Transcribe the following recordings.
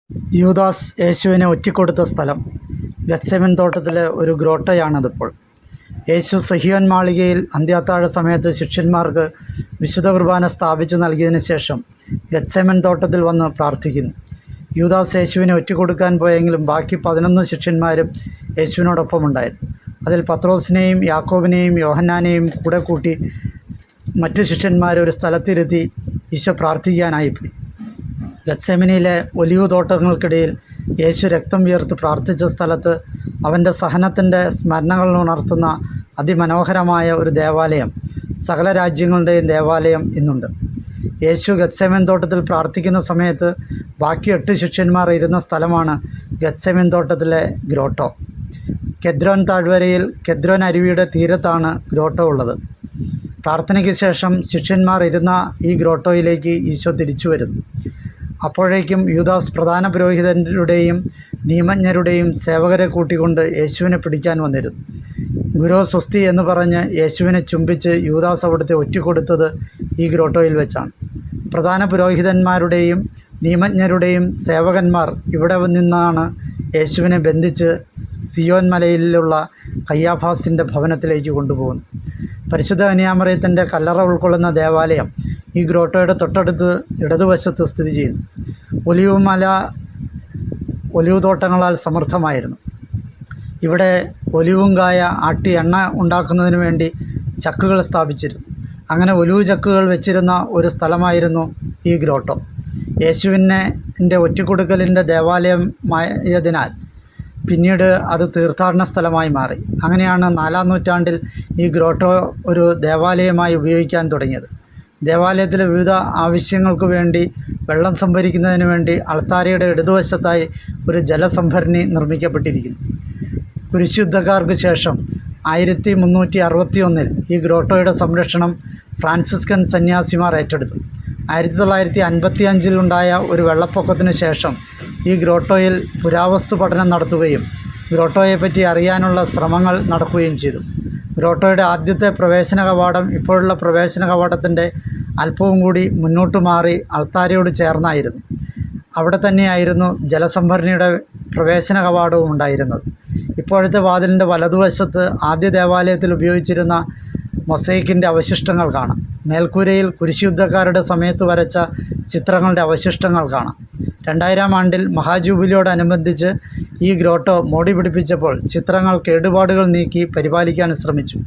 യൂദാസ് യേശുവിനെ ഒറ്റിക്കൊടുത്ത സ്ഥലം ഗത്സെമൻ തോട്ടത്തിലെ ഒരു ഗ്രോട്ടയാണതിപ്പോൾ. യേശു സഹിയോൻ മാളികയിൽ അന്ത്യാത്താഴ സമയത്ത് ശിഷ്യന്മാർക്ക് വിശുദ്ധ കുർബാന സ്ഥാപിച്ചു നൽകിയതിന് ശേഷം ഗത്സെമൻ തോട്ടത്തിൽ വന്ന് പ്രാർത്ഥിക്കുന്നു. യൂദാസ് യേശുവിനെ ഒറ്റിക്കൊടുക്കാൻ പോയെങ്കിലും ബാക്കി 11 ശിഷ്യന്മാരും യേശുവിനോടൊപ്പമുണ്ടായിരുന്നു. അതിൽ പത്രോസിനെയും യാക്കോബിനെയും യോഹന്നാനെയും കൂടെ കൂട്ടി മറ്റു ശിഷ്യന്മാരെ ഒരു സ്ഥലത്തിരുത്തി ഈശോ പ്രാർത്ഥിക്കാനായിപ്പോയി. ഗത്സെമനിയിലെ ഒലിവ് തോട്ടങ്ങൾക്കിടയിൽ യേശു രക്തം വിയർത്ത് പ്രാർത്ഥിച്ച സ്ഥലത്ത് അവൻ്റെ സഹനത്തിൻ്റെ സ്മരണകൾ ഉണർത്തുന്ന അതിമനോഹരമായ ഒരു ദേവാലയം, സകല രാജ്യങ്ങളുടെയും ദേവാലയം ഇന്നുണ്ട്. യേശു ഗത്സെമൻ തോട്ടത്തിൽ പ്രാർത്ഥിക്കുന്ന സമയത്ത് ബാക്കി 8 ശിഷ്യന്മാർ ഇരുന്ന സ്ഥലമാണ് ഗത്സെമൻ തോട്ടത്തിലെ ഗ്രോട്ടോ. കെദ്രോൻ താഴ്വരയിൽ കെദ്രോൻ അരുവിയുടെ തീരത്താണ് ഗ്രോട്ടോ ഉള്ളത്. പ്രാർത്ഥനയ്ക്ക് ശേഷം ശിഷ്യന്മാർ ഇരുന്ന ഈ ഗ്രോട്ടോയിലേക്ക് ഈശോ തിരിച്ചു വരുന്നു. അപ്പോഴേക്കും യൂദാസ് പ്രധാന പുരോഹിതരുടെയും നിയമജ്ഞരുടെയും സേവകരെ കൂട്ടിക്കൊണ്ട് യേശുവിനെ പിടിക്കാൻ വന്നിരുന്നു. ഗുരോ സ്വസ്തി എന്ന് പറഞ്ഞ് യേശുവിനെ ചുംബിച്ച് യൂദാസ് അവിടുത്തെ ഒറ്റിക്കൊടുത്തത് ഈ ഗ്രോട്ടോയിൽ വെച്ചാണ്. പ്രധാന പുരോഹിതന്മാരുടെയും നിയമജ്ഞരുടെയും സേവകന്മാർ ഇവിടെ നിന്നാണ് യേശുവിനെ ബന്ധിച്ച് സിയോൻ മലയിലുള്ള കയ്യാഫാസിൻ്റെ ഭവനത്തിലേക്ക് കൊണ്ടുപോകുന്നു. പരിശുദ്ധ കന്യാമറിയത്തിൻ്റെ കല്ലറ ഉൾക്കൊള്ളുന്ന ദേവാലയം ഈ ഗ്രോട്ടോയുടെ തൊട്ടടുത്ത് ഇടതുവശത്ത് സ്ഥിതി ചെയ്യുന്നു. ഒലിവ് തോട്ടങ്ങളാൽ സമൃദ്ധമായിരുന്നു. ഇവിടെ ഒലിവുംകായ ആട്ടി എണ്ണ ഉണ്ടാക്കുന്നതിന് വേണ്ടി ചക്കുകൾ സ്ഥാപിച്ചിരുന്നു. അങ്ങനെ ഒലിവ് ചക്കുകൾ വെച്ചിരുന്ന ഒരു സ്ഥലമായിരുന്നു ഈ ഗ്രോട്ടോ. യേശുവിൻ്റെ ഒറ്റിക്കൊടുക്കലിൻ്റെ ദേവാലയമായതിനാൽ പിന്നീട് അത് തീർത്ഥാടന സ്ഥലമായി മാറി. അങ്ങനെയാണ് 4-ാം നൂറ്റാണ്ടിൽ ഈ ഗ്രോട്ടോ ഒരു ദേവാലയമായി ഉപയോഗിക്കാൻ തുടങ്ങിയത്. ദേവാലയത്തിലെ വിവിധ ആവശ്യങ്ങൾക്ക് വേണ്ടി വെള്ളം സംഭരിക്കുന്നതിന് വേണ്ടി അൾത്താരയുടെ ഇടതുവശത്തായി ഒരു ജലസംഭരണി നിർമ്മിക്കപ്പെട്ടിരിക്കുന്നു. കുരിശുദ്ധക്കാർക്ക് ശേഷം 1361 ഈ ഗ്രോട്ടോയുടെ സംരക്ഷണം ഫ്രാൻസിസ്കൻ സന്യാസിമാർ ഏറ്റെടുത്തു. 1955 ഉണ്ടായ ഒരു വെള്ളപ്പൊക്കത്തിന് ശേഷം ഈ ഗ്രോട്ടോയിൽ പുരാവസ്തു പഠനം നടത്തുകയും ഗ്രോട്ടോയെപ്പറ്റി അറിയാനുള്ള ശ്രമങ്ങൾ നടക്കുകയും ചെയ്തു. ഗ്രോട്ടോയുടെ ആദ്യത്തെ പ്രവേശന കവാടം ഇപ്പോഴുള്ള പ്രവേശന കവാടത്തിൻ്റെ അല്പവും കൂടി മുന്നോട്ട് മാറി അൾത്താരയോട് ചേർന്നായിരുന്നു. അവിടെ തന്നെയായിരുന്നു ജലസംഭരണിയുടെ പ്രവേശന കവാടവും ഉണ്ടായിരുന്നത്. ഇപ്പോഴത്തെ വാതിലിൻ്റെ വലതുവശത്ത് ആദ്യ ദേവാലയത്തിൽ ഉപയോഗിച്ചിരുന്ന മൊസൈക്കിൻ്റെ അവശിഷ്ടങ്ങൾ കാണാം. മേൽക്കൂരയിൽ കുരിശുയുദ്ധക്കാരുടെ സമയത്ത് വരച്ച ചിത്രങ്ങളുടെ അവശിഷ്ടങ്ങൾ കാണാം. 2000-ാം ആണ്ടിൽ മഹാജൂബിലിയോടനുബന്ധിച്ച് ഈ ഗ്രോട്ടോ മോടി പിടിപ്പിച്ചപ്പോൾ ചിത്രങ്ങൾ കേടുപാടുകൾ നീക്കി പരിപാലിക്കാൻ ശ്രമിച്ചു.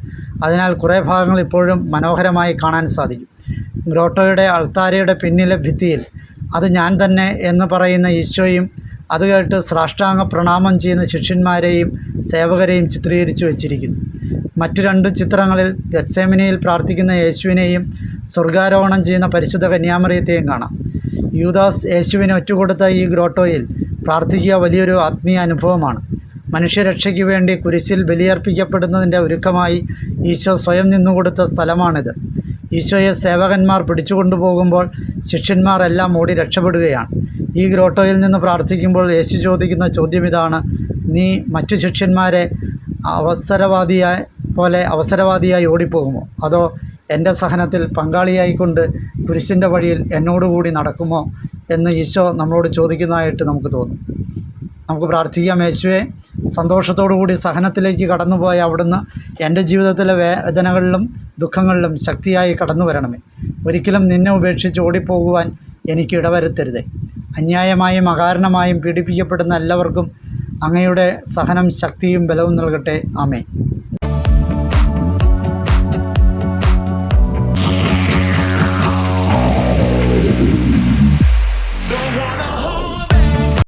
അതിനാൽ കുറേ ഭാഗങ്ങൾ ഇപ്പോഴും മനോഹരമായി കാണാൻ സാധിക്കും. ഗ്രോട്ടോയുടെ അൾത്താരയുടെ പിന്നിലെ ഭിത്തിയിൽ അത് ഞാൻ തന്നെ എന്ന് പറയുന്ന ഈശോയും അത് കേട്ട് സാഷ്ടാംഗ പ്രണാമം ചെയ്യുന്ന ശിഷ്യന്മാരെയും സേവകരെയും ചിത്രീകരിച്ചു വച്ചിരിക്കുന്നു. മറ്റു 2 ചിത്രങ്ങളിൽ ഗത്സെമനിയിൽ പ്രാർത്ഥിക്കുന്ന യേശുവിനെയും സ്വർഗാരോഹണം ചെയ്യുന്ന പരിശുദ്ധ കന്യാമറിയത്തെയും കാണാം. യൂദാസ് യേശുവിനെ ഒറ്റുകൊടുത്ത ഈ ഗ്രോട്ടോയിൽ പ്രാർത്ഥിക്കുക വലിയൊരു ആത്മീയ അനുഭവമാണ്. മനുഷ്യരക്ഷയ്ക്ക് വേണ്ടി കുരിശിൽ ബലിയർപ്പിക്കപ്പെടുന്നതിൻ്റെ ഒരുക്കമായി ഈശോ സ്വയം നിന്നുകൊടുത്ത സ്ഥലമാണിത്. ഈശോയെ സേവകന്മാർ പിടിച്ചുകൊണ്ടുപോകുമ്പോൾ ശിഷ്യന്മാരെല്ലാം ഓടി രക്ഷപ്പെടുകയാണ്. ഈ ഗ്രോട്ടോയിൽ നിന്ന് പ്രാർത്ഥിക്കുമ്പോൾ യേശു ചോദിക്കുന്ന ചോദ്യം ഇതാണ്: നീ മറ്റു ശിഷ്യന്മാരെ അവസരവാദിയായി ഓടിപ്പോകുമോ, അതോ എൻ്റെ സഹനത്തിൽ പങ്കാളിയായിക്കൊണ്ട് കുരിശിൻ്റെ വഴിയിൽ എന്നോടുകൂടി നടക്കുമോ എന്ന് ഈശോ നമ്മളോട് ചോദിക്കുന്നതായിട്ട് നമുക്ക് തോന്നും. നമുക്ക് പ്രാർത്ഥിക്കാം: യേശുവേ, സന്തോഷത്തോടു കൂടി സഹനത്തിലേക്ക് കടന്നുപോയ അവിടുന്ന് എൻ്റെ ജീവിതത്തിലെ വേദനകളിലും ദുഃഖങ്ങളിലും ശക്തിയായി കടന്നു വരണമേ. ഒരിക്കലും നിന്നെ ഉപേക്ഷിച്ച് ഓടിപ്പോകുവാൻ എനിക്ക് ഇടവരുത്തരുതേ. അന്യായമായും അകാരണമായും പീഡിപ്പിക്കപ്പെടുന്ന എല്ലാവർക്കും അങ്ങയുടെ സഹനം ശക്തിയും ബലവും നൽകട്ടെ. ആമേൻ.